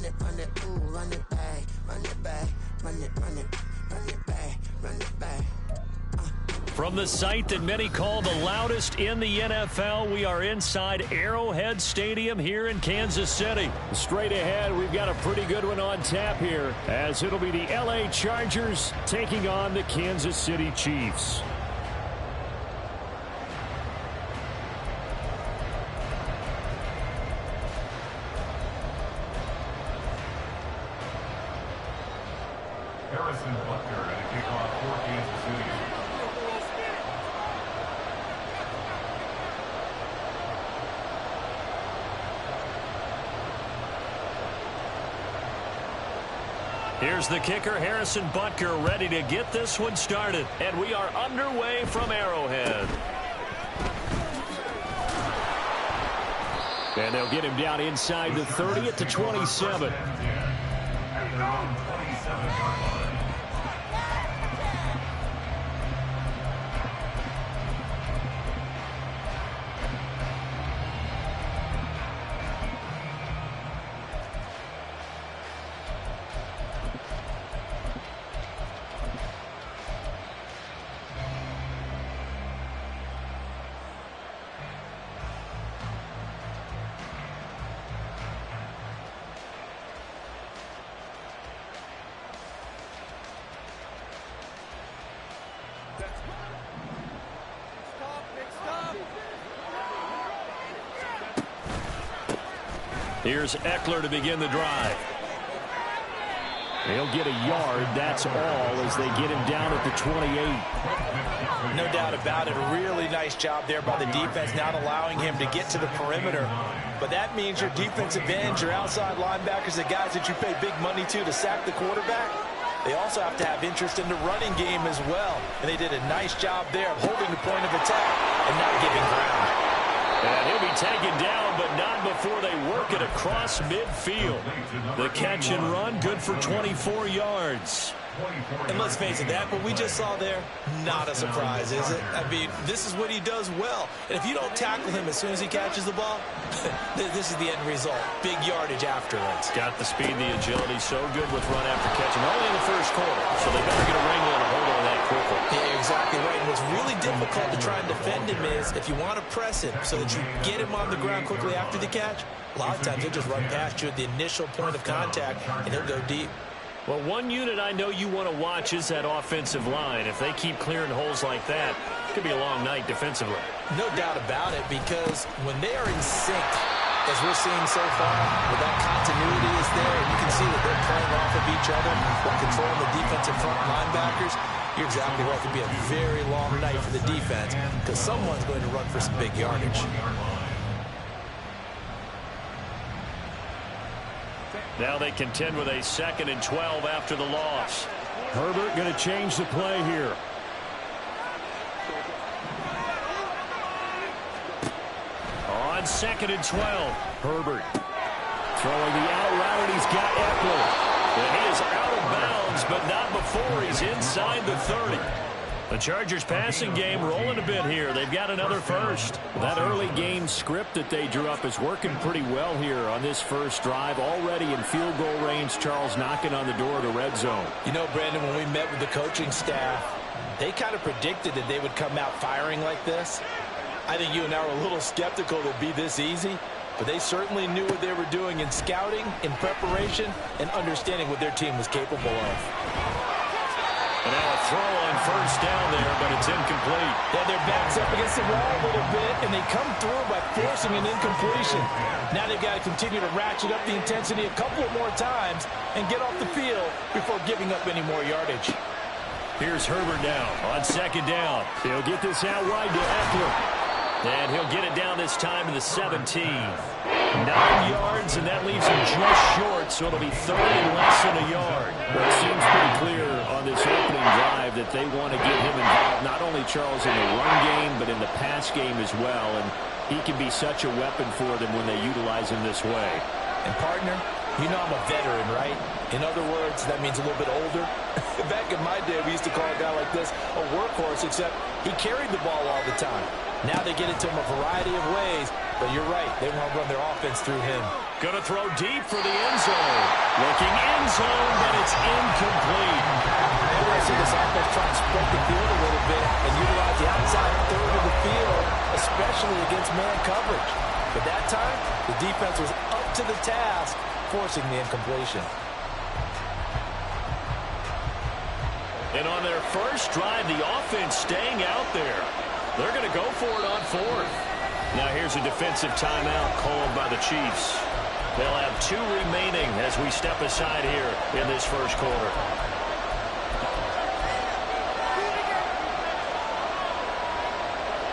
run it, ooh, run it back, run it back, run it back, run it back. From the site that many call the loudest in the NFL, we are inside Arrowhead Stadium here in Kansas City. Straight ahead, we've got a pretty good one on tap here, as it'll be the LA Chargers taking on the Kansas City Chiefs. Harrison Butker and a kickoff for Kansas City. Here's the kicker, Harrison Butker, ready to get this one started. And we are underway from Arrowhead. And they'll get him down inside the 30 at the 27. At their own 27-yard line. Here's Eckler to begin the drive. He'll get a yard, that's all, as they get him down at the 28. No doubt about it. A really nice job there by the defense, not allowing him to get to the perimeter. But that means your defensive ends, your outside linebackers, the guys that you pay big money to sack the quarterback, they also have to have interest in the running game as well. And they did a nice job there of holding the point of attack and not giving ground. And he'll be taken down, but not before they work it across midfield. The catch and run, good for 24 yards. And let's face it, that what we just saw there, not a surprise, is it? I mean, this is what he does well. And if you don't tackle him as soon as he catches the ball, this is the end result. Big yardage afterwards. Got the speed, the agility, so good with run after catching. Only in the first quarter, so they better get a wrangle and a hold on that quickly. Yeah, exactly right. And what's really difficult to try and defend him is if you want to press him so that you get him on the ground quickly after the catch, a lot of times he'll just run past you at the initial point of contact, and he'll go deep. Well, one unit I know you want to watch is that offensive line. If they keep clearing holes like that, it could be a long night defensively. No doubt about it, because when they are in sync, as we're seeing so far, where that continuity is there, and you can see that they're playing off of each other while controlling the defensive front linebackers, you're exactly right. It could be a very long night for the defense because someone's going to run for some big yardage. Now they contend with a 2nd and 12 after the loss. Herbert going to change the play here. On 2nd and 12, Herbert throwing the out route, and he's got Eckler. And he is out of bounds, but not before he's inside the 30. The Chargers passing game rolling a bit here. They've got another first. That early game script that they drew up is working pretty well here on this first drive. Already in field goal range, Charles knocking on the door of the red zone. You know, Brandon, when we met with the coaching staff, they kind of predicted that they would come out firing like this. I think you and I were a little skeptical that it'd be this easy, but they certainly knew what they were doing in scouting, in preparation, and understanding what their team was capable of. And now a throw on first down there, but it's incomplete. Yeah, their back's up against the wall a little bit, and they come through by forcing an incompletion. Now they've got to continue to ratchet up the intensity a couple of more times and get off the field before giving up any more yardage. Here's Herbert now on 2nd down. He'll get this out wide to Eckler. And he'll get it down this time to the 17. 9 yards, and that leaves him just short, so it'll be 30 and less than a yard. Well, it seems pretty clear on this opening drive that they want to get him involved, not only, Charles, in the run game, but in the pass game as well. And he can be such a weapon for them when they utilize him this way. And, partner, you know I'm a veteran, right? In other words, that means a little bit older. Back in my day, we used to call a guy like this a workhorse, except he carried the ball all the time. Now they get it to him a variety of ways, but you're right. They want to run their offense through him. Going to throw deep for the end zone. looking end zone, but it's incomplete. Maybe I see this offense try and spread the field a little bit and utilize the outside third of the field, especially against man coverage. But that time, the defense was up to the task, forcing the incompletion. And on their first drive, the offense staying out there. They're going to go for it on fourth. Now here's a defensive timeout called by the Chiefs. They'll have 2 remaining as we step aside here in this first quarter.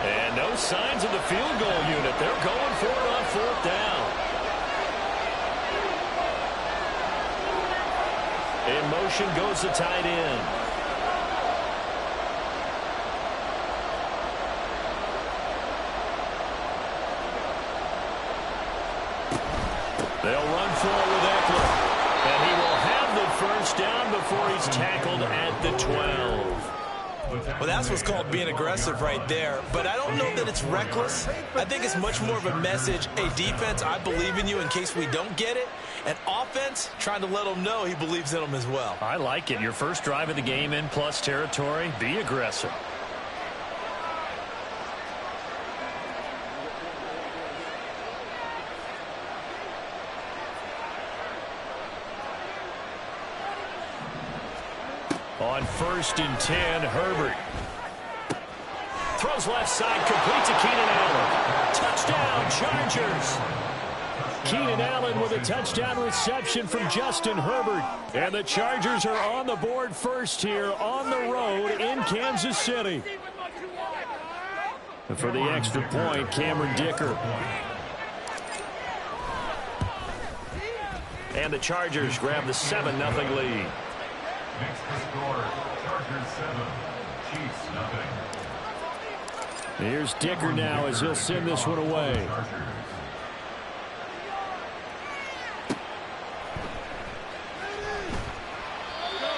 And no signs of the field goal unit. They're going for it on fourth down. In motion goes the tight end. They'll run for it with Eckler. And he will have the first down before he's tackled at the 12. Well, that's what's called being aggressive right there. But I don't know that it's reckless. I think it's much more of a message. Hey, defense, I believe in you in case we don't get it. And offense, trying to let them know he believes in them as well. I like it. Your first drive of the game in plus territory. Be aggressive. On 1st and 10, Herbert. Throws left side, complete to Keenan Allen. Touchdown, Chargers. Keenan Allen with a touchdown reception from Justin Herbert. And the Chargers are on the board first here on the road in Kansas City. And for the extra point, Cameron Dicker. And the Chargers grab the 7-0 lead. Next to score, Chargers 7, Chiefs 0. Here's Dicker now as he'll send this one away.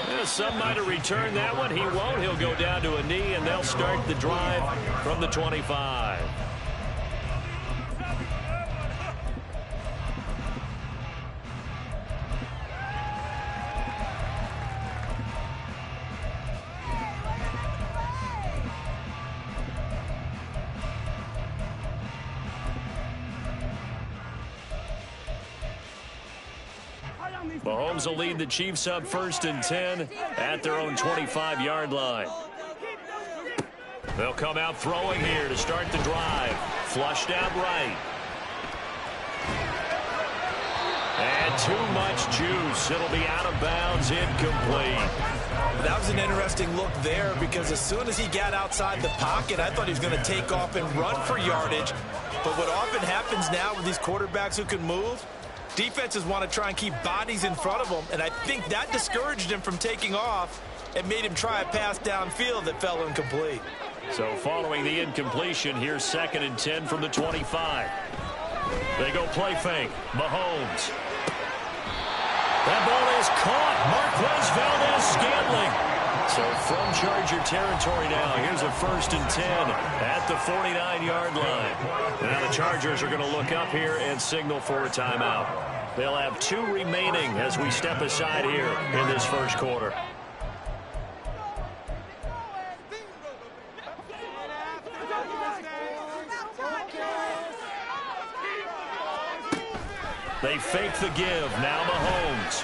Yeah, some might have returned that one. He won't. He'll go down to a knee, and they'll start the drive from the 25. Mahomes will lead the Chiefs up 1st and 10 at their own 25-yard line. They'll come out throwing here to start the drive. Flushed out right. And too much juice. It'll be out of bounds, incomplete. That was an interesting look there because as soon as he got outside the pocket, I thought he was going to take off and run for yardage. But what often happens now with these quarterbacks who can move, defenses want to try and keep bodies in front of them, and I think that discouraged him from taking off and made him try a pass downfield that fell incomplete. So following the incompletion, here's 2nd and 10 from the 25. They go play fake. Mahomes. That ball is caught. Marquez Valdez-Scantling. So from Charger territory now, here's a 1st and 10 at the 49-yard line. Now the Chargers are going to look up here and signal for a timeout. They'll have 2 remaining as we step aside here in this first quarter. They fake the give. Now Mahomes.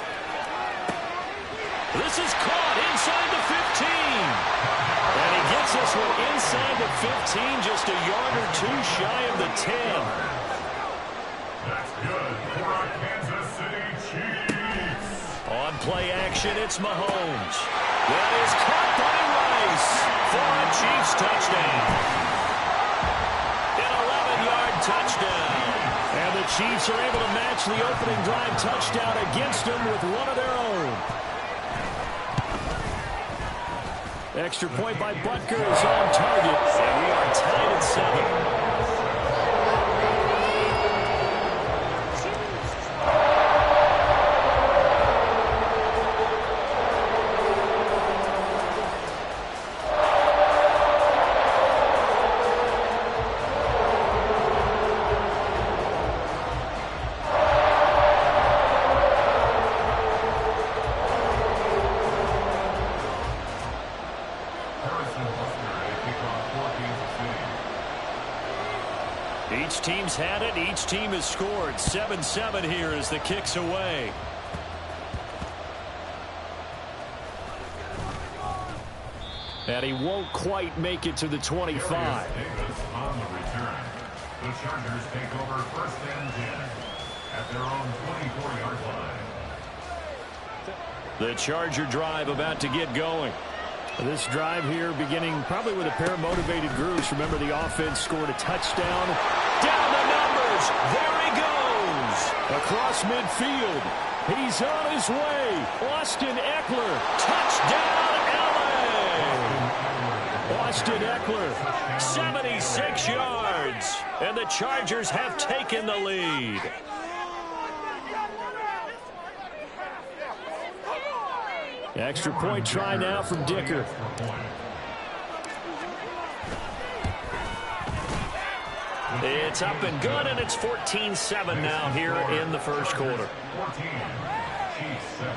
This is caught inside the 15. And he gets this one inside the 15, just a yard or 2 shy of the 10. That's good for our Kansas City Chiefs. On play action, it's Mahomes. That is caught by Rice for a Chiefs touchdown. An 11-yard touchdown. And the Chiefs are able to match the opening drive touchdown against them with one of their own. Extra point by Butker is on target, and we are tied at 7. team's had it. Each team has scored. 7-7 here as the kick's away. And he won't quite make it to the 25. Davis on the return. The Chargers take over 1st and 10 at their own 24-yard line. The Charger drive about to get going. This drive here beginning probably with a pair of motivated groups. Remember, the offense scored a touchdown. Down the numbers. There he goes. Across midfield. He's on his way. Austin Eckler. Touchdown, LA. Austin Eckler, 76 yards. And the Chargers have taken the lead. Extra point try now from Dicker. It's up and good, and it's 14-7 now here in the first quarter. 14, Chiefs 7.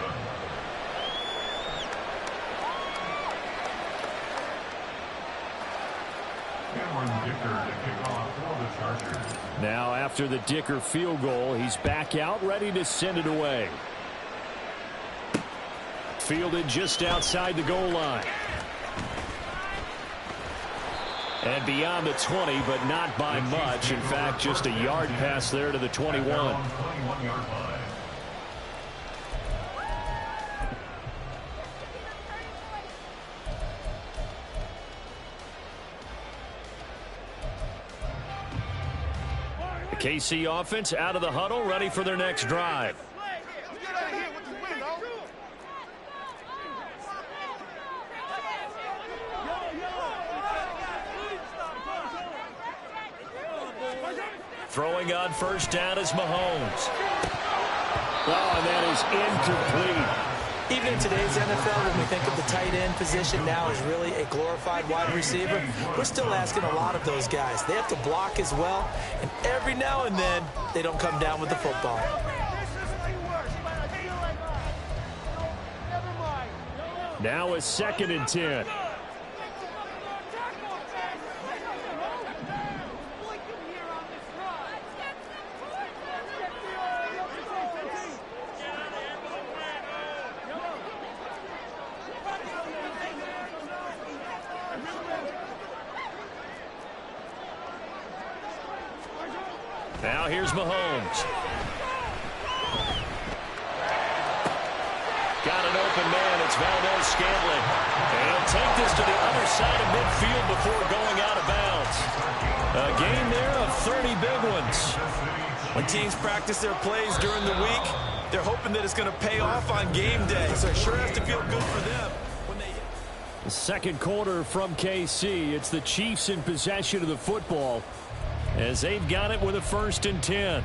Cameron Dicker to kick off for the Chargers. Now after the Dicker field goal, he's back out ready to send it away. Fielded just outside the goal line. And beyond the 20, but not by much. In fact, just a yard pass there to the 21. 21-yard line. The KC offense out of the huddle, ready for their next drive. Throwing on first down is Mahomes. Oh, and that is incomplete. Even in today's NFL, when we think of the tight end position now as really a glorified wide receiver, we're still asking a lot of those guys. They have to block as well, and every now and then, they don't come down with the football. Now it's 2nd and 10. Now here's Mahomes. Got an open man. It's Valdez-Scantling. And he'll take this to the other side of midfield before going out of bounds. A gain there of 30 big ones. When teams practice their plays during the week, they're hoping that it's going to pay off on game day. So it sure has to feel good for them. The second quarter from KC. It's the Chiefs in possession of the football, as they've got it with a 1st and 10.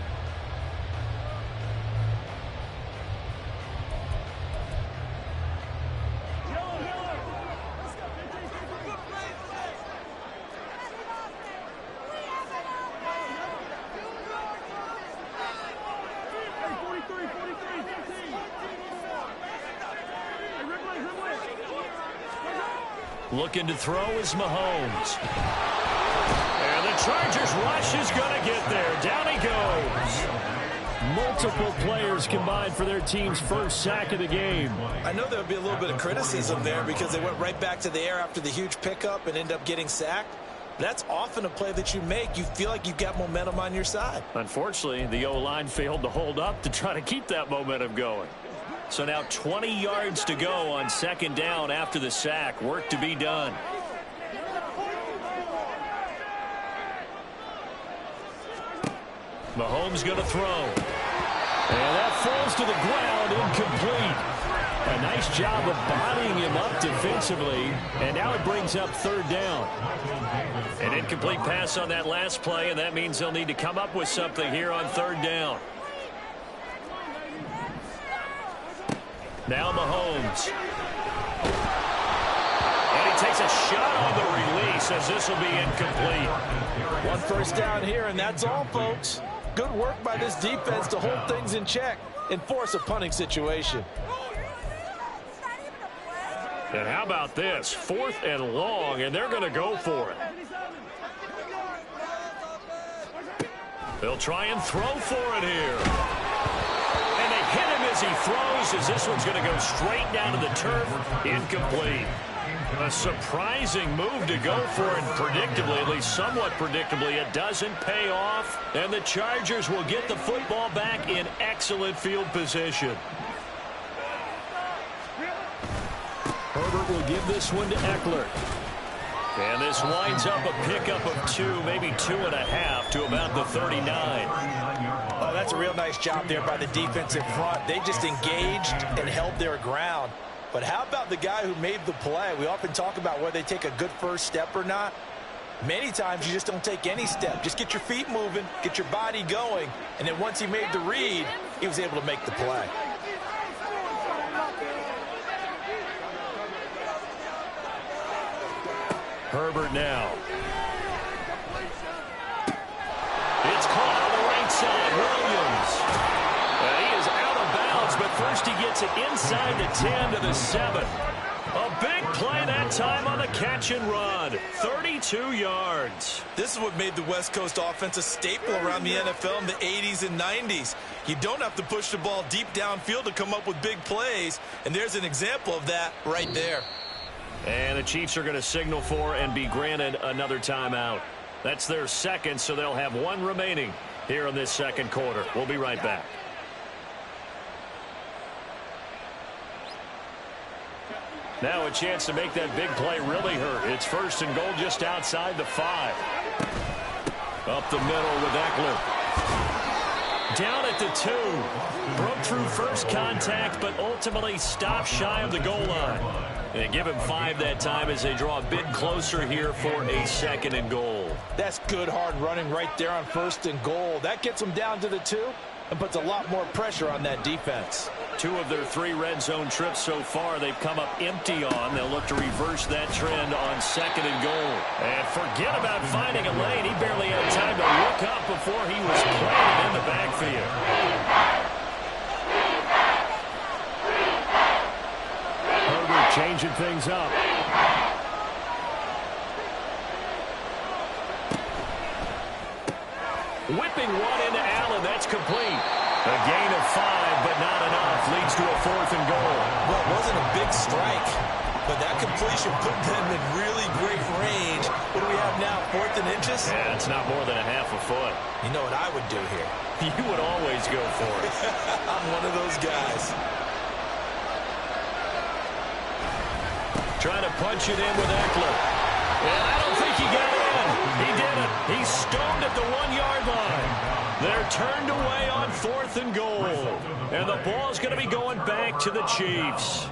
Looking to throw is Mahomes. And the Chargers rush is going to get there. Down he goes. Multiple players combined for their team's first sack of the game. I know there'll be a little bit of criticism there because they went right back to the air after the huge pickup and end up getting sacked. That's often a play that you make. You feel like you've got momentum on your side. Unfortunately, the O-line failed to hold up to try to keep that momentum going. So now 20 yards to go on 2nd down after the sack. Work to be done. Mahomes going to throw. And that falls to the ground, incomplete. A nice job of bodying him up defensively. And now it brings up 3rd down. An incomplete pass on that last play, and that means they'll need to come up with something here on 3rd down. Now Mahomes. And he takes a shot on the release as this will be incomplete. 1 first down here, and that's all, folks. Good work by this defense to hold things in check and force a punting situation. And how about this? 4th and long, and they're going to go for it. They'll try and throw for it here. And they hit him as he throws, as this one's going to go straight down to the turf. Incomplete. A surprising move to go for, and predictably, at least somewhat predictably, it doesn't pay off. And the Chargers will get the football back in excellent field position. Herbert will give this one to Eckler. And this winds up a pickup of 2, maybe 2.5 to about the 39. Oh, that's a real nice job there by the defensive front. They just engaged and held their ground. But how about the guy who made the play? We often talk about whether they take a good first step or not. Many times you just don't take any step. Just get your feet moving, get your body going, and then once he made the read, he was able to make the play. Herbert now. It's caught on the right side. Williams. He is out of bounds, but first he gets it inside the 10 to the 7. A big play that time on the catch and run. 32 yards. This is what made the West Coast offense a staple around the NFL in the 80s and 90s. You don't have to push the ball deep downfield to come up with big plays, and there's an example of that right there. And the Chiefs are going to signal for and be granted another timeout. That's their second, so they'll have one remaining here in this second quarter. We'll be right back. Now a chance to make that big play really hurt. It's 1st and goal just outside the 5. Up the middle with Eckler. Down at the 2. Broke through first contact, but ultimately stopped shy of the goal line. And give him 5 that time as they draw a bit closer here for a 2nd and goal. That's good hard running right there on 1st and goal. That gets them down to the 2 and puts a lot more pressure on that defense. 2 of their 3 red zone trips so far they've come up empty on. They'll look to reverse that trend on 2nd and goal. And forget about finding a lane. He barely had time to look up before he was planted in the backfield. Herbert changing things up. Whipping one into Allen. That's complete. A gain of 5, but not enough. Leads to a 4th and goal. Well, it wasn't a big strike, but that completion put them in really great range. What do we have now, 4th and inches? Yeah, it's not more than a half a foot. You know what I would do here? You would always go for it. I'm one of those guys. Trying to punch it in with Eckler. And I don't think he got in. He did it. He's stoned at the 1-yard line. They're turned away on 4th and goal. And the ball's going to be going back to the Chiefs.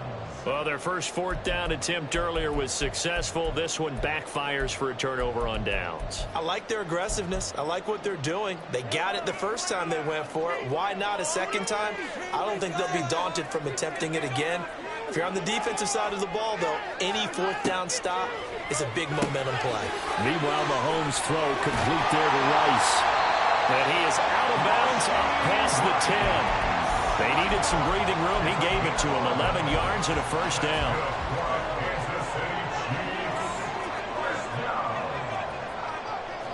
Well, their first 4th down attempt earlier was successful. This one backfires for a turnover on downs. I like their aggressiveness. I like what they're doing. They got it the first time they went for it. Why not a second time? I don't think they'll be daunted from attempting it again. If you're on the defensive side of the ball, though, any 4th down stop is a big momentum play. Meanwhile, Mahomes' throw complete there to Rice. And he is out of bounds up past the 10. They needed some breathing room. He gave it to him. 11 yards and a 1st down.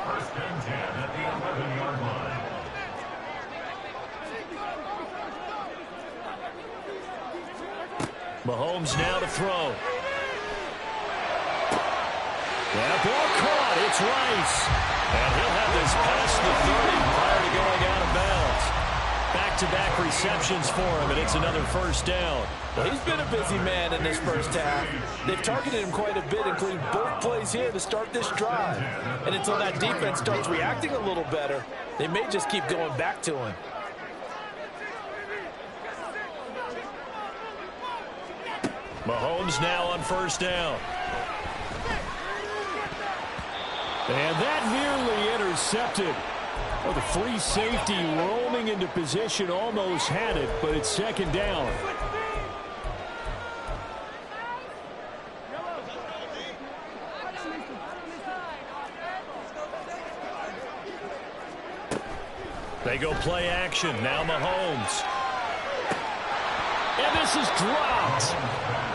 First and 10 at the 11-yard line. Mahomes now to throw. That ball caught. It's Rice. And he'll have this past the 30 prior to going out of bounds. Back-to-back receptions for him, and it's another 1st down. Well, he's been a busy man in this first half. They've targeted him quite a bit, including both plays here to start this drive. And until that defense starts reacting a little better, they may just keep going back to him. Mahomes now on 1st down. And that nearly intercepted. Well, the free safety roaming into position almost had it, but it's 2nd down. They go play action. Now Mahomes. And this is dropped.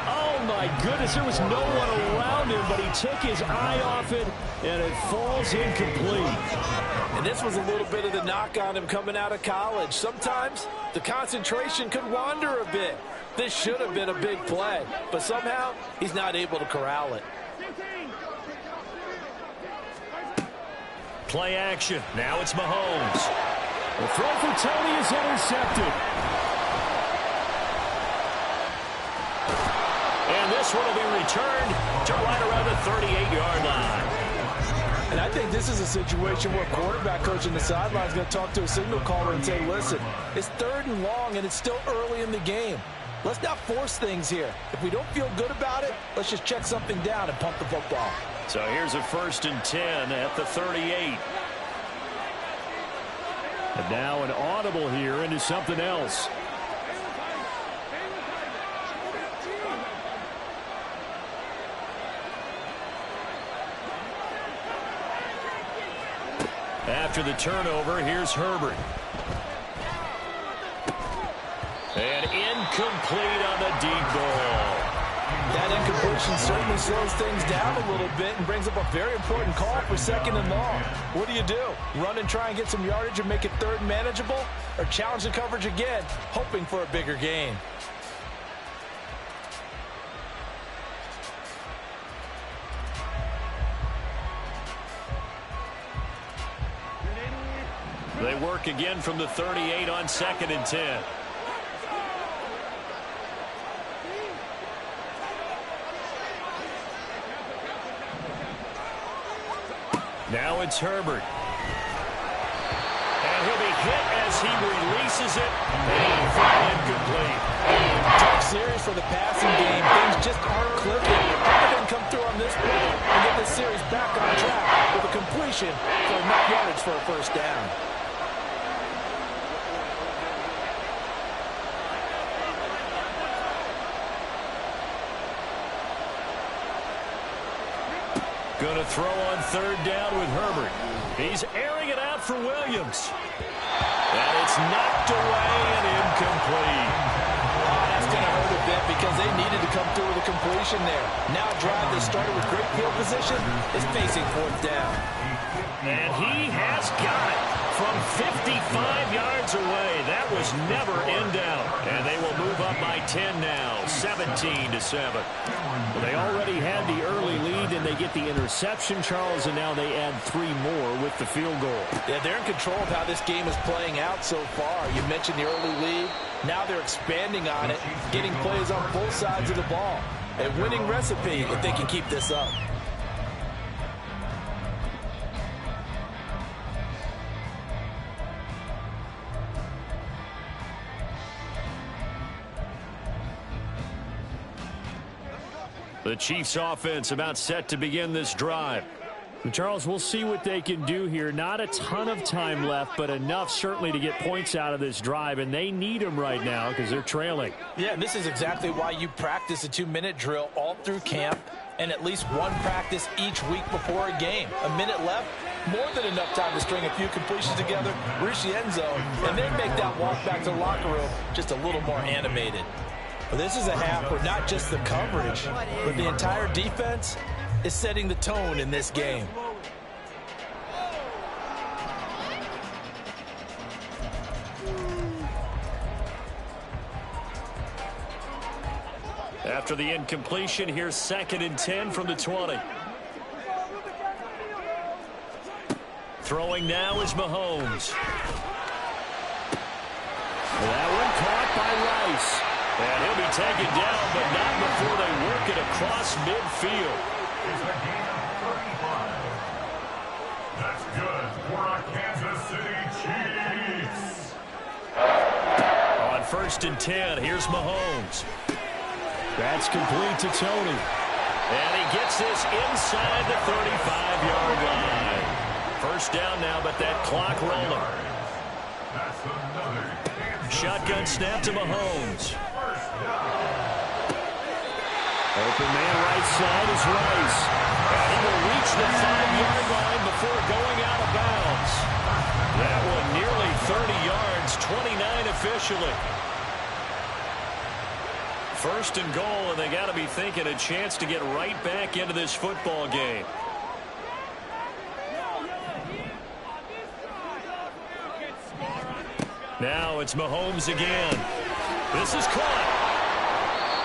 Oh, and my goodness, there was no one around him, but he took his eye off it, and it falls incomplete. And this was a little bit of the knock on him coming out of college. Sometimes the concentration could wander a bit. This should have been a big play, but somehow he's not able to corral it. Play action. Now it's Mahomes. The throw for Tony is intercepted. And this one will be returned to right around the 38-yard line. And I think this is a situation where quarterback coach in the sideline is going to talk to a signal caller and say, listen, it's 3rd and long and it's still early in the game. Let's not force things here. If we don't feel good about it, let's just check something down and pump the football. So here's a 1st and 10 at the 38. And now an audible here into something else. After the turnover, here's Herbert. And incomplete on the deep ball. That incompletion certainly slows things down a little bit and brings up a very important call for 2nd and long. What do? Run and try and get some yardage and make it 3rd and manageable? Or challenge the coverage again, hoping for a bigger gain? They work again from the 38 on 2nd and 10. Now it's Herbert. And he'll be hit as he releases it. And thrown incomplete. Tough series for the passing game. Things just aren't clicking. They didn't come through on this play and get this series back on track with a completion for enough yardage for a 1st down. Going to throw on 3rd down with Herbert. He's airing it out for Williams. And it's knocked away and incomplete. Oh, that's going to hurt a bit because they needed to come through with a completion there. Now a drive that started with great field position is facing 4th down. And he has got it from 55 yards away. That was never in doubt. And they will move up by 10 now, 17-7. Well, they already had the early lead, and they get the interception, Charles, and now they add 3 more with the field goal. Yeah, they're in control of how this game is playing out so far. You mentioned the early lead. Now they're expanding on it, getting plays on both sides of the ball. A winning recipe if they can keep this up. The Chiefs offense about set to begin this drive. Charles, we'll see what they can do here. Not a ton of time left, but enough certainly to get points out of this drive, and they need them right now because they're trailing. Yeah, and this is exactly why you practice a 2-minute drill all through camp and at least one practice each week before a game. A minute left, more than enough time to string a few completions together, reach the end zone, and then make that walk back to the locker room just a little more animated. Well, this is a half where not just the coverage, but the entire defense is setting the tone in this game. After the incompletion, here's 2nd and 10 from the 20. Throwing now is Mahomes. That one caught by Rice. And he'll be taken down, but not before they work it across midfield. It's a gain of 35. That's good for our Kansas City Chiefs. On 1st and 10, here's Mahomes. That's complete to Tony. And he gets this inside the 35-yard line. 1st down now, but that clock rolling. That's another. Shotgun snap to Mahomes. Open man right side is Rice. And he will reach the 5-yard line before going out of bounds. That one nearly 30 yards, 29 officially. First and goal, and they got to be thinking a chance to get right back into this football game. Now it's Mahomes again. This is caught.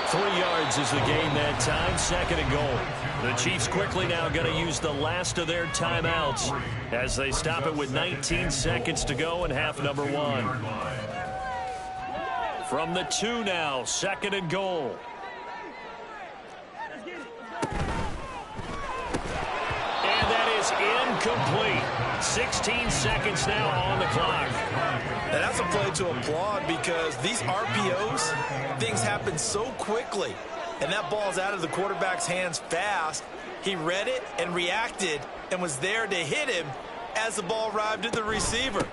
3 yards is the gain that time. Second and goal. The Chiefs quickly now going to use the last of their timeouts as they stop it with 19 seconds to go in half number 1. From the 2 now, second and goal. And that is incomplete. 16 seconds now on the clock. And that's a play to applaud because these RPOs, things happen so quickly. And that ball's out of the quarterback's hands fast. He read it and reacted and was there to hit him as the ball arrived at the receiver.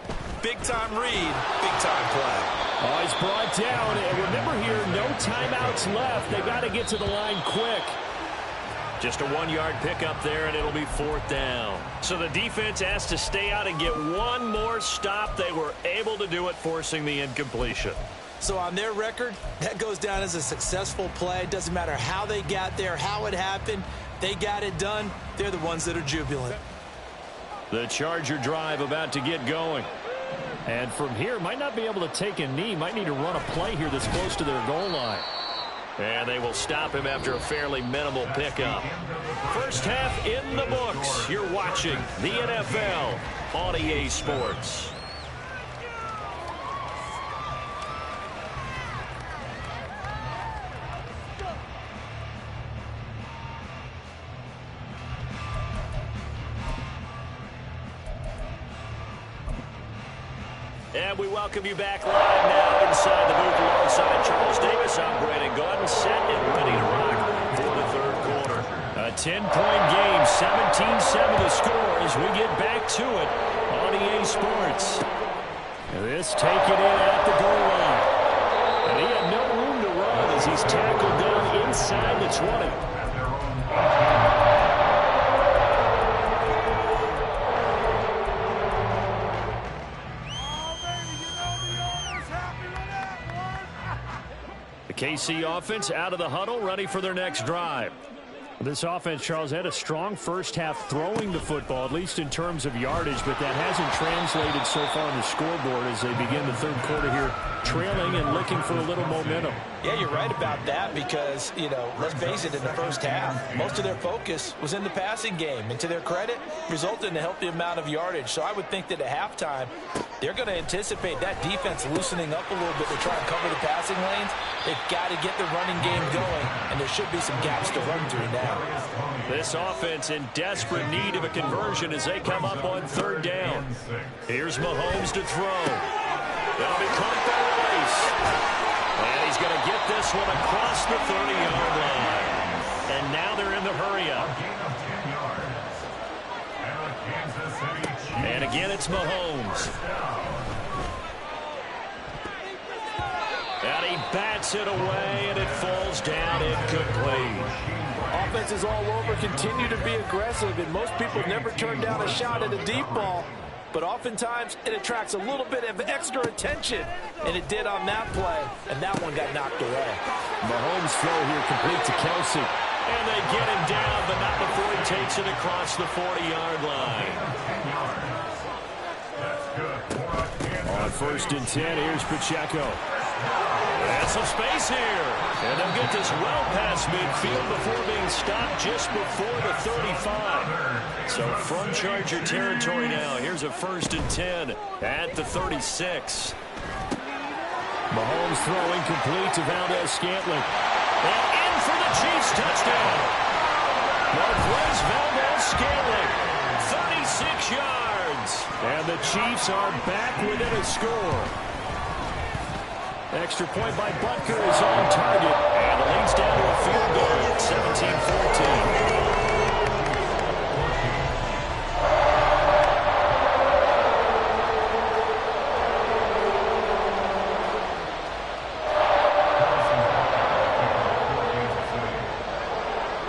Big-time read, big-time play. Oh, he's brought down. And remember here, no timeouts left. They got to get to the line quick. Just a 1-yard pickup there, and it'll be 4th down. So the defense has to stay out and get one more stop. They were able to do it, forcing the incompletion. So on their record, that goes down as a successful play. Doesn't matter how they got there, how it happened. They got it done. They're the ones that are jubilant. The Charger drive about to get going. And from here, might not be able to take a knee. Might need to run a play here that's close to their goal line. And they will stop him after a fairly minimal pickup. First half in the books. You're watching the NFL on EA Sports. And we welcome you back live now inside the booth alongside Charles Davis. I'm Brandon Gordon, set and ready to rock for the third quarter. A 10-point game, 17-7 the score as we get back to it on EA Sports. This taken in at the goal line. And he had no room to run as he's tackled down inside the 20. KC offense out of the huddle, ready for their next drive. This offense, Charles, had a strong first half throwing the football, at least in terms of yardage, but that hasn't translated so far on the scoreboard as they begin the third quarter here, trailing and looking for a little momentum. Yeah, you're right about that because, you know, let's face it, in the first half, most of their focus was in the passing game. And to their credit, resulted in a healthy amount of yardage. So I would think that at halftime, they're going to anticipate that defense loosening up a little bit to try and cover the passing lanes. They've got to get the running game going, and there should be some gaps to run through now. This offense in desperate need of a conversion as they come up on third down. Here's Mahomes to throw. They'll be caught by the race. And he's going to get this one across the 30-yard line. And now they're in the hurry-up. And again, it's Mahomes. And he bats it away, and it falls down incomplete. Offenses all over continue to be aggressive, and most people never turn down a shot at a deep ball. But oftentimes, it attracts a little bit of extra attention. And it did on that play, and that one got knocked away. Mahomes' throw here complete to Kelsey. And they get him down, but not before he takes it across the 40-yard line. On 1st and 10, here's Pacheco. And some space here. And they'll get this well past midfield before being stopped just before the 35. So from Charger territory now, here's a 1st and 10 at the 36. Mahomes throwing complete to Valdez-Scantling. And in for the Chiefs touchdown. Marquez Valdez-Scantling, 36 yards. And the Chiefs are back within a score. Extra point by Butker is on target. And it leads down to a field goal at 17-14.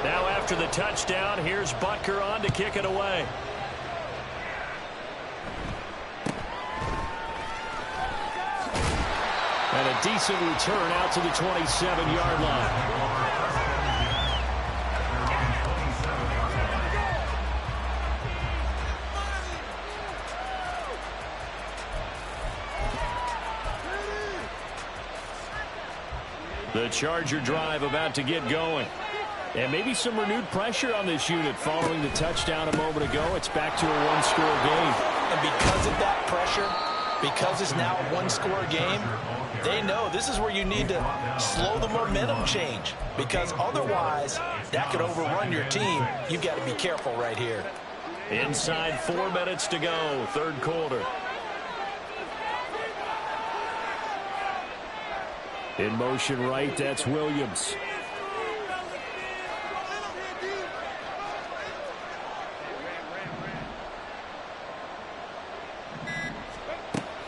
Now after the touchdown, here's Butker on to kick it away. decent return out to the 27-yard line. The Charger drive about to get going. And maybe some renewed pressure on this unit following the touchdown a moment ago. It's back to a one-score game. And because of that pressure, because it's now a one-score game, they know this is where you need to slow the momentum change. Because otherwise, that could overrun your team. You've got to be careful right here. Inside 4 minutes to go, third quarter. In motion right, that's Williams.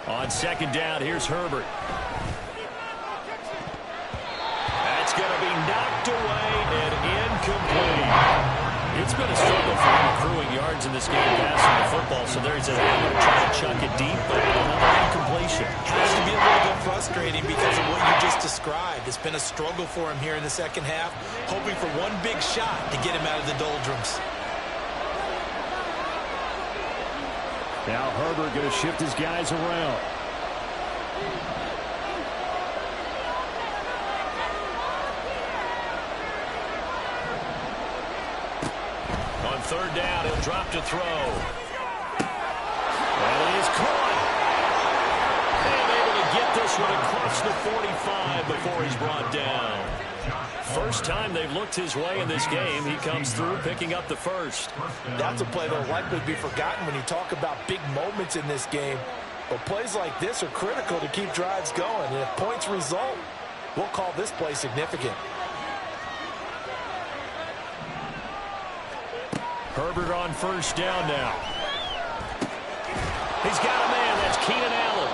On second down, here's Herbert. That's going to be knocked away and incomplete. It's been a struggle for him accruing yards in this game passing the football, so there's a try to chuck it deep, but another incompletion. Has to be a little bit frustrating because of what you just described. It's been a struggle for him here in the second half, hoping for one big shot to get him out of the doldrums. Now Herbert going to shift his guys around. On third down, he'll drop to throw. And he's caught. And able to get this one across the 45 before he's brought down. First time they've looked his way in this game. He comes through picking up the first. That's a play that will likely be forgotten when you talk about big moments in this game. But plays like this are critical to keep drives going. And if points result, we'll call this play significant. Herbert on first down now. He's got a man. That's Keenan Allen.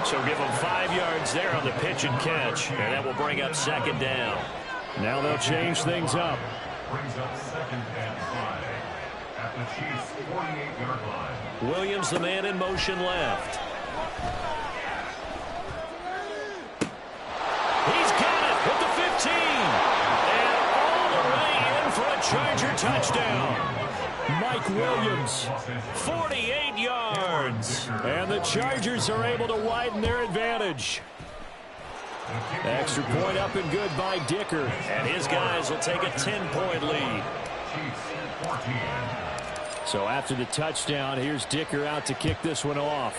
So give him 5 yards there on the pitch and catch. And that will bring up second down. Now they'll change things up. Brings up second and 5 at the Chiefs' 48-yard line. Williams, the man in motion left. He's got it at the 15. And all the way in for a Charger touchdown. Mike Williams, 48 yards. And the Chargers are able to widen their advantage. Extra point up and good by Dicker. And his guys will take a 10-point lead. So after the touchdown, here's Dicker out to kick this one off.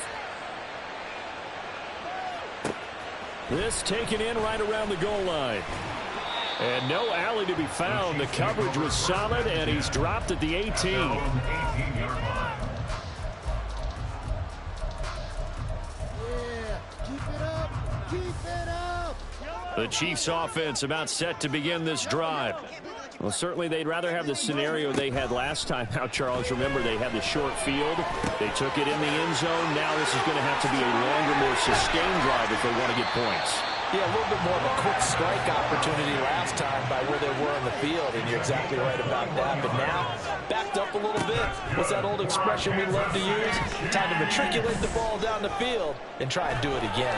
This taken in right around the goal line. And no alley to be found. The coverage was solid, and he's dropped at the 18. The Chiefs offense about set to begin this drive. Well, certainly they'd rather have the scenario they had last time out, Charles. Remember, they had the short field. They took it in the end zone. Now this is going to have to be a longer, more sustained drive if they want to get points. Yeah, a little bit more of a quick strike opportunity last time by where they were in the field, and you're exactly right about that. But now, backed up a little bit. What's that old expression we love to use? Time to matriculate the ball down the field and try and do it again.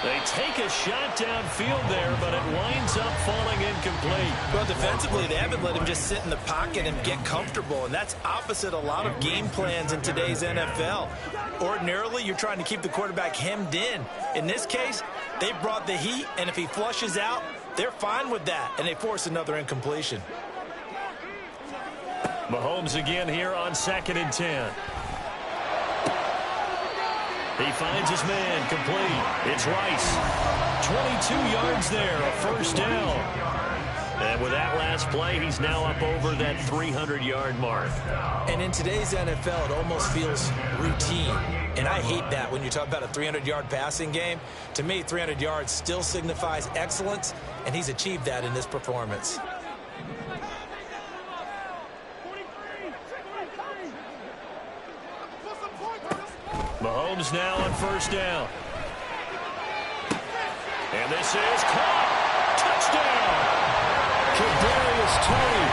They take a shot downfield there, but it winds up falling incomplete. Well, defensively, they haven't let him just sit in the pocket and get comfortable, and that's opposite a lot of game plans in today's NFL. Ordinarily, you're trying to keep the quarterback hemmed in. In this case, they brought the heat, and if he flushes out, they're fine with that, and they force another incompletion. Mahomes again here on 2nd and 10. He finds his man complete. It's Rice. 22 yards there, a first down. And with that last play, he's now up over that 300-yard mark. And in today's NFL, it almost feels routine. And I hate that when you talk about a 300-yard passing game. To me, 300 yards still signifies excellence, and he's achieved that in this performance. Mahomes now on first down. And this is caught. Touchdown. Kadarius Toney,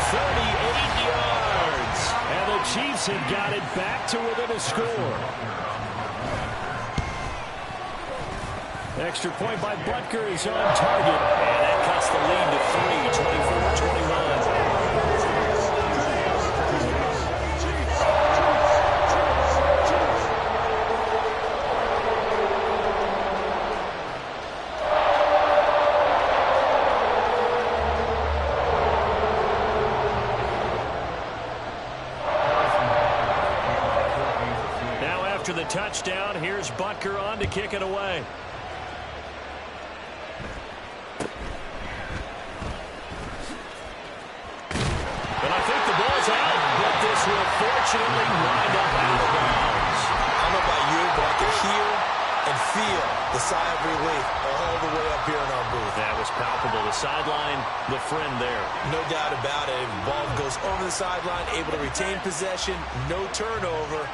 38 yards. And the Chiefs have got it back to within a score. Extra point by Butker is on target. And that cuts the lead to 3, 24-21. After the touchdown, here's Butker on to kick it away. But I think the ball's out, but this will fortunately wind up out of bounds. I don't know about you, but I can hear and feel the sigh of relief all the way up here in our booth. That was palpable. The sideline, the friend there. No doubt about it. The ball goes over the sideline, able to retain possession, no turnover.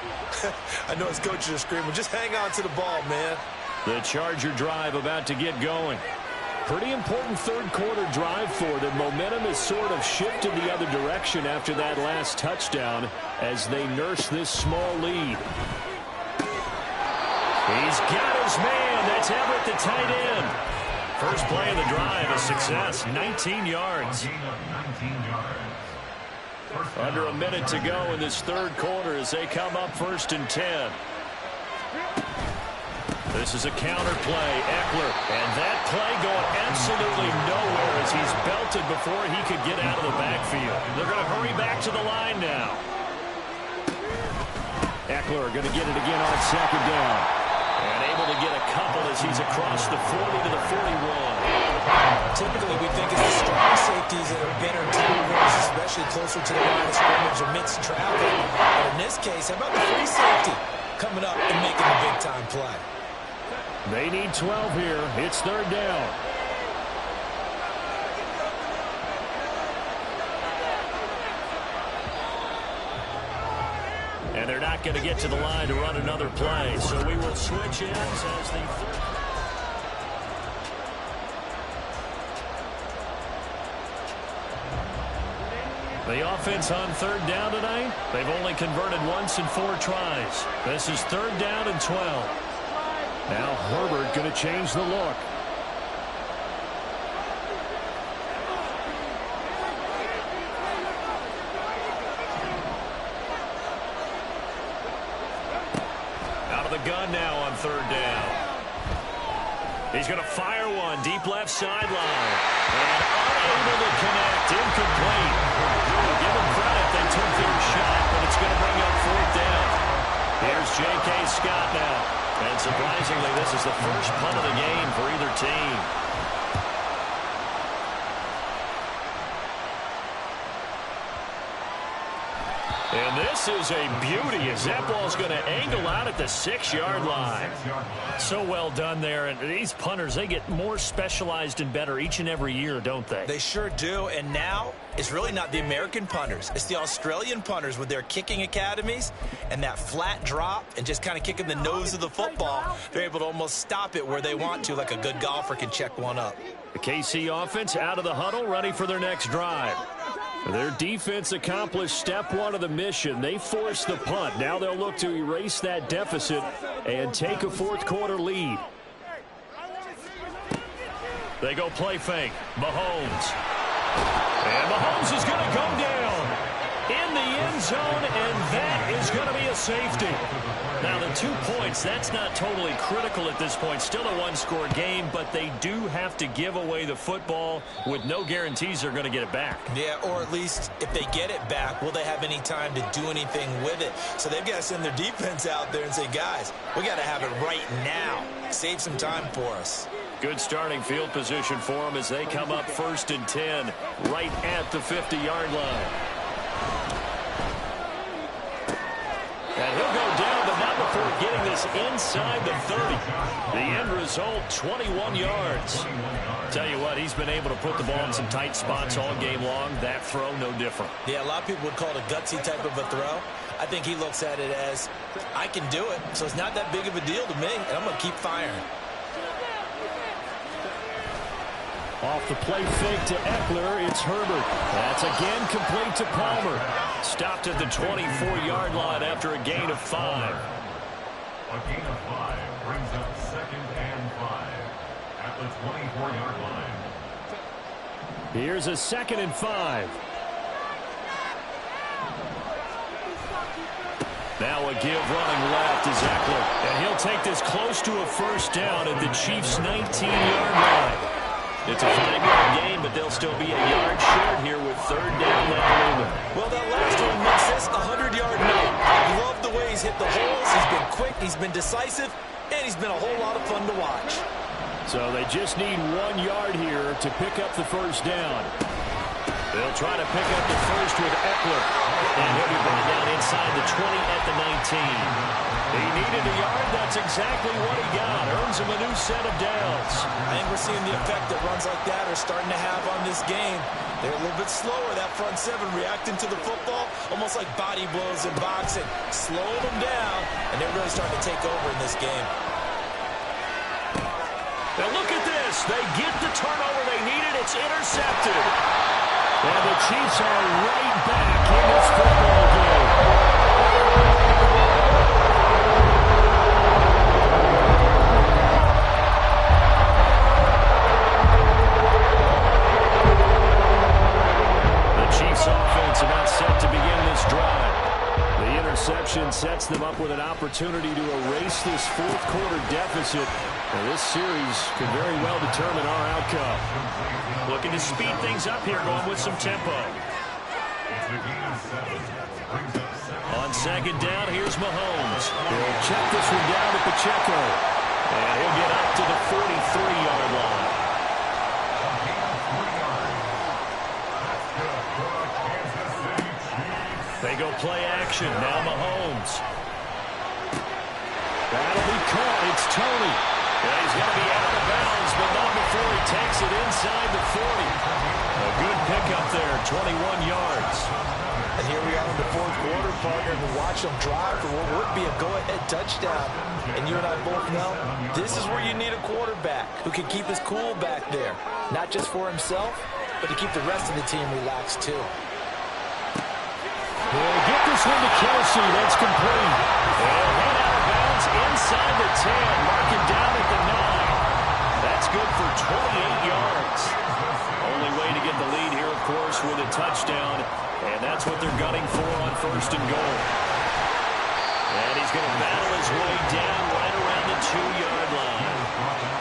I know his coaches are screaming, just hang on to the ball, man. The Charger drive about to get going. Pretty important third quarter drive for them. Momentum has sort of shifted the other direction after that last touchdown as they nurse this small lead. He's got his man. That's Everett, the tight end. First play of the drive, a success, 19 yards. Under a minute to go in this third quarter as they come up 1st and 10. This is a counter play, Eckler. And that play going absolutely nowhere as he's belted before he could get out of the backfield. They're going to hurry back to the line now. Eckler going to get it again on 2nd down. And able to get a couple as he's across the 40 to the 41. Typically, we think it's the strong safeties that are better tackles, especially closer to the line of scrimmage amidst traffic. But in this case, how about the free safety coming up and making the big-time play? They need 12 here. It's 3rd down. And they're not going to get to the line to run another play. So we will switch ends as the offense on 3rd down tonight. They've only converted once in 4 tries. This is 3rd down and 12. Now Herbert going to change the look. Gun now on 3rd down. He's going to fire one deep left sideline. And unable to connect. Incomplete. Give him credit. They took their shot, but it's going to bring up 4th down. Here's J.K. Scott now. And surprisingly, this is the first punt of the game for either team. And this is a beauty as that ball's going to angle out at the 6-yard line. So well done there. And these punters, they get more specialized and better each and every year, don't they? They sure do. And now it's really not the American punters. It's the Australian punters with their kicking academies and that flat drop and just kind of kicking the nose of the football. They're able to almost stop it where they want to, like a good golfer can check one up. The KC offense out of the huddle, ready for their next drive. Their defense accomplished step 1 of the mission. They forced the punt. Now they'll look to erase that deficit and take a 4th quarter lead. They go play fake. Mahomes. And Mahomes is going to go down in the end zone, and that is going to be a safety. Now, the 2 points, that's not totally critical at this point. Still a 1-score game, but they do have to give away the football with no guarantees they're going to get it back. Yeah, or at least if they get it back, will they have any time to do anything with it? So they've got to send their defense out there and say, guys, we got to have it right now. Save some time for us. Good starting field position for them as they come up 1st and 10 right at the 50-yard line. And he'll go down, but not before getting this inside the 30. The end result, 21 yards. Tell you what, he's been able to put the ball in some tight spots all game long. That throw, no different. Yeah, a lot of people would call it a gutsy type of a throw. I think he looks at it as, I can do it, so it's not that big of a deal to me, and I'm going to keep firing. Off the play fake to Eckler, it's Herbert. That's again complete to Palmer. Stopped at the 24-yard line after a gain of 5. A gain of 5 brings up 2nd and 5 at the 24-yard line. Here's a 2nd and 5. Now a give running left is Eckler. And he'll take this close to a first down at the Chiefs' 19-yard line. It's a 5-yard gain, but they'll still be a yard short here with 3rd down now looming. Well, that last one makes this a 100-yard night. I love the way he's hit the holes. He's been quick, he's been decisive, and he's been a whole lot of fun to watch. So they just need 1 yard here to pick up the first down. They'll try to pick up the first with Eckler. And he'll be brought down inside the 20 at the 19. He needed a yard. That's exactly what he got. Earns him a new set of downs. I think we're seeing the effect that runs like that are starting to have on this game. They're a little bit slower, that front 7, reacting to the football, almost like body blows in boxing. Slowing them down, and they're really starting to take over in this game. Now look at this. They get the turnover they needed. It's intercepted. And the Chiefs are right back in this football game. The Chiefs offense about set to begin this drive. The interception sets them up with an opportunity to erase this 4th quarter deficit. And this series could very well determine our outcome. Looking to speed things up here, going with some tempo. On 2nd down, here's Mahomes. He'll check this one down to Pacheco. And he'll get up to the 43-yard line. They go play action. Now Mahomes. That'll be caught. It's Tony. And he's going to be out of bounds, but not before he takes it inside the 40. A good pickup there, 21 yards. And here we are in the 4th quarter, partner, and watch them drive for what would be a go-ahead touchdown. And you and I both know this is where you need a quarterback who can keep his cool back there. Not just for himself, but to keep the rest of the team relaxed, too. They'll get this one to Kelsey. That's complete. They'll head out of bounds inside the 10, marking down at the 9. That's good for 28 yards. Only way to get the lead here, of course, with a touchdown. And that's what they're gunning for on 1st and goal. And he's going to battle his way down right around the 2-yard line.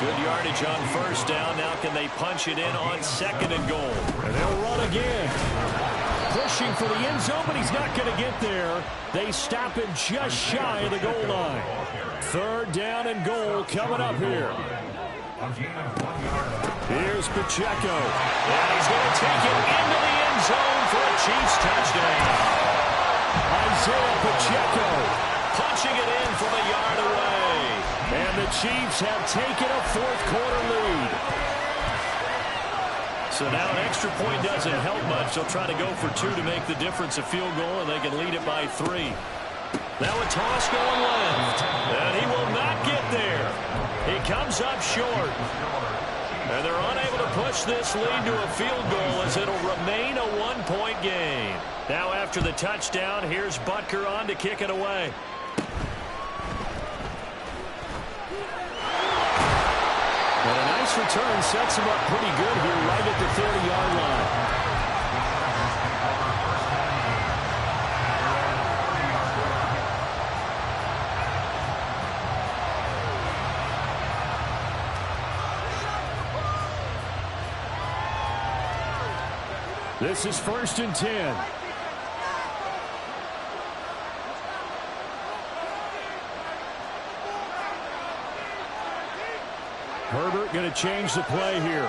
Good yardage on 1st down. Now can they punch it in on 2nd and goal? And they'll run again. Pushing for the end zone, but he's not going to get there. They stop him just shy of the goal line. 3rd down and goal coming up here. Here's Pacheco. And he's going to take it into the end zone for a Chiefs touchdown. Isaiah Pacheco punching it in from a yard away. And the Chiefs have taken a 4th quarter lead. So now an extra point doesn't help much. They'll try to go for 2 to make the difference a field goal, and they can lead it by 3. Now a toss going left, and he will not get there. He comes up short. And they're unable to push this lead to a field goal as it'll remain a 1-point game. Now after the touchdown, here's Butker on to kick it away. And a nice return sets him up pretty good here right at the 30-yard line. This is 1st and 10. Herbert going to change the play here.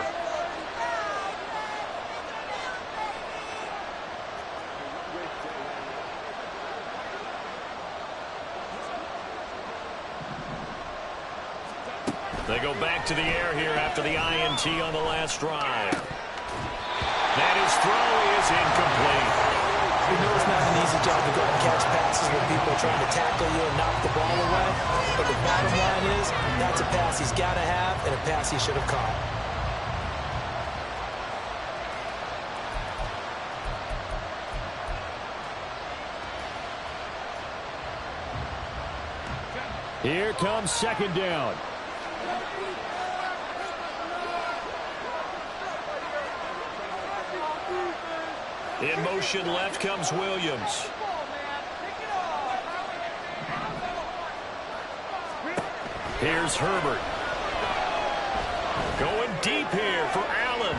They go back to the air here after the INT on the last drive. And his throw is incomplete. We know it's not an easy job to go and catch passes when people are trying to tackle you and knock the ball away. But the bottom line is, that's a pass he's got to have and a pass he should have caught. Here comes second down. In motion left comes Williams. Here's Herbert. Going deep here for Allen.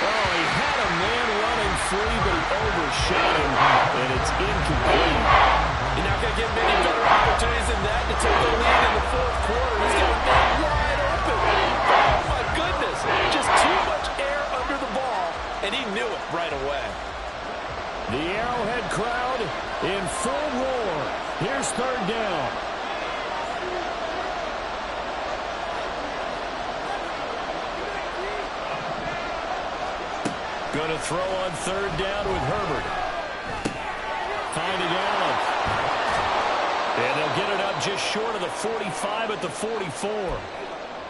Oh, he had a man running free, but he overshot him, and it's incomplete. You're not going to get many better opportunities than that to take the lead in the fourth quarter. He's got a man wide open. Oh, my goodness. Just too much air under the ball, and he knew it right away. The Arrowhead crowd in full roar. Here's third down. Going to throw on third down with Herbert. Finding Allen. And they'll get it up just short of the 45 at the 44.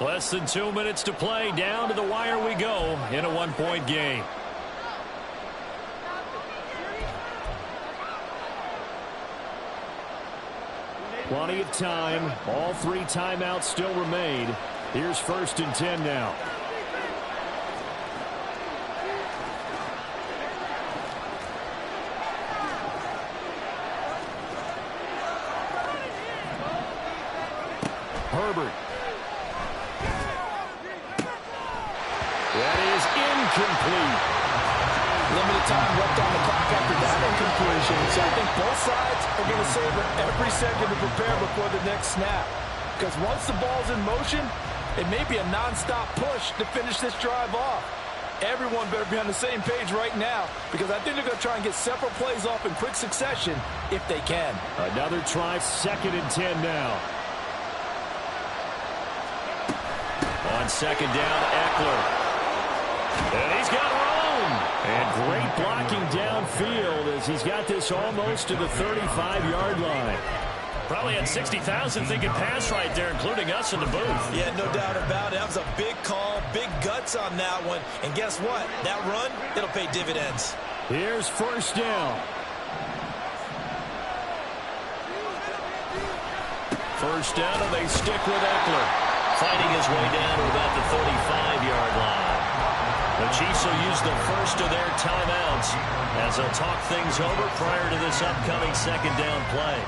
Less than 2 minutes to play. Down to the wire we go in a one-point game. Plenty of time. All 3 timeouts still remain. Here's 1st and 10 now. Herbert. That is incomplete. Limited time left on the clock after that incompletion. So I think both sides are going to savor every second to prepare before the next snap. Because once the ball's in motion, it may be a nonstop push to finish this drive off. Everyone better be on the same page right now, because I think they're going to try and get several plays off in quick succession if they can. Another try, 2nd and 10 now. On 2nd down, Eckler. And he's got room. And great blocking downfield as he's got this almost to the 35-yard line. Probably had 60,000 thinking pass right there, including us in the booth. Yeah, no doubt about it. That was a big call, big guts on that one. And guess what? That run, it'll pay dividends. Here's 1st down. 1st down, and they stick with Eckler. Fighting his way down to about the 35-yard line. The Chiefs will use the first of their timeouts as they'll talk things over prior to this upcoming 2nd down play.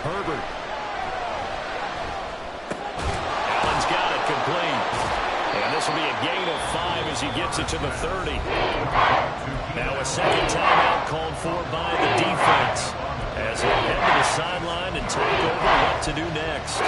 Herbert. Allen's got it complete. And this will be a gain of 5 as he gets it to the 30. Now a second timeout called for by the defense as he'll head to the sideline and talk over what to do next.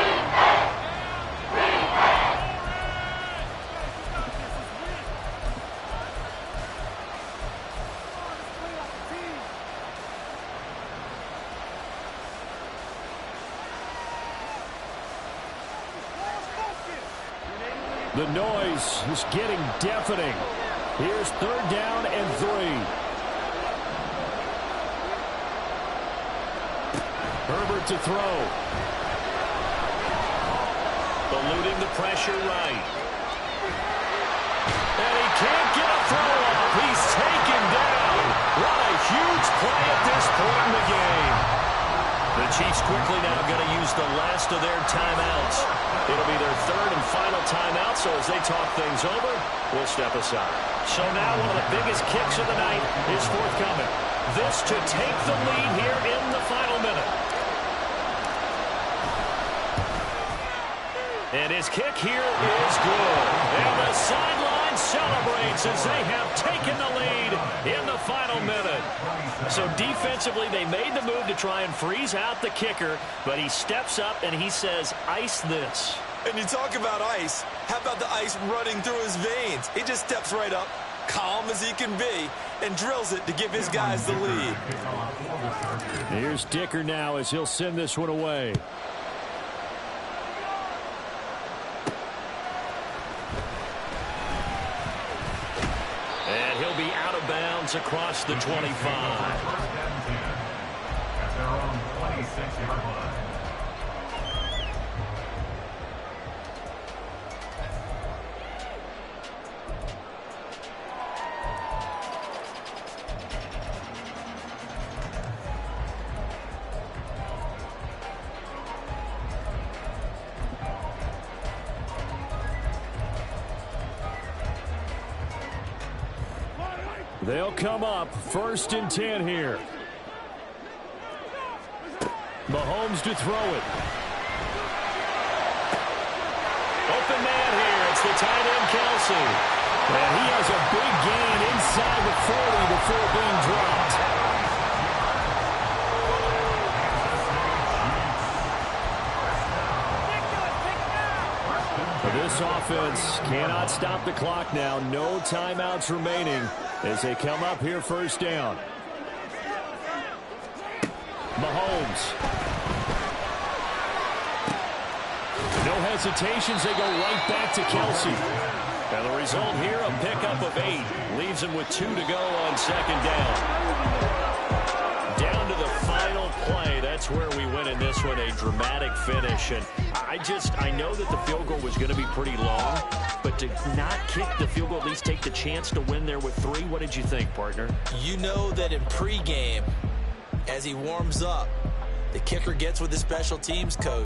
The noise is getting deafening. Here's 3rd down and 3. Herbert to throw. Eluding the pressure right. And he can't get a throw off. He's taken down. What a huge play at this point in the game. The Chiefs quickly now going to use the last of their timeouts. It'll be their 3rd and final timeout, so as they talk things over, we'll step aside. So now one of the biggest kicks of the night is forthcoming. This to take the lead here in the final minute. And his kick here is good. And the sideline celebrates as they have taken the lead in the final minute. So defensively, they made the move to try and freeze out the kicker, but he steps up and he says, ice this. And you talk about ice. How about the ice running through his veins? He just steps right up, calm as he can be, and drills it to give his guys the lead. Here's Dicker now as he'll send this one away. downs across the 25. First and 10 at their own 26-yard line. They'll come up 1st and 10 here. Mahomes to throw it. Open man here. It's the tight end, Kelsey. And he has a big gain inside the 40 before being dropped. This offense cannot stop the clock now. No timeouts remaining as they come up here 1st down. Mahomes. No hesitations. They go right back to Kelsey. And the result here, a pickup of 8. Leaves him with 2 to go on 2nd down. Down to the final play. That's where we win in this one. A dramatic finish. And I know that the field goal was going to be pretty long, but to not kick the field goal, at least take the chance to win there with 3, what did you think, partner? You know that in pregame, as he warms up, the kicker gets with the special teams coach.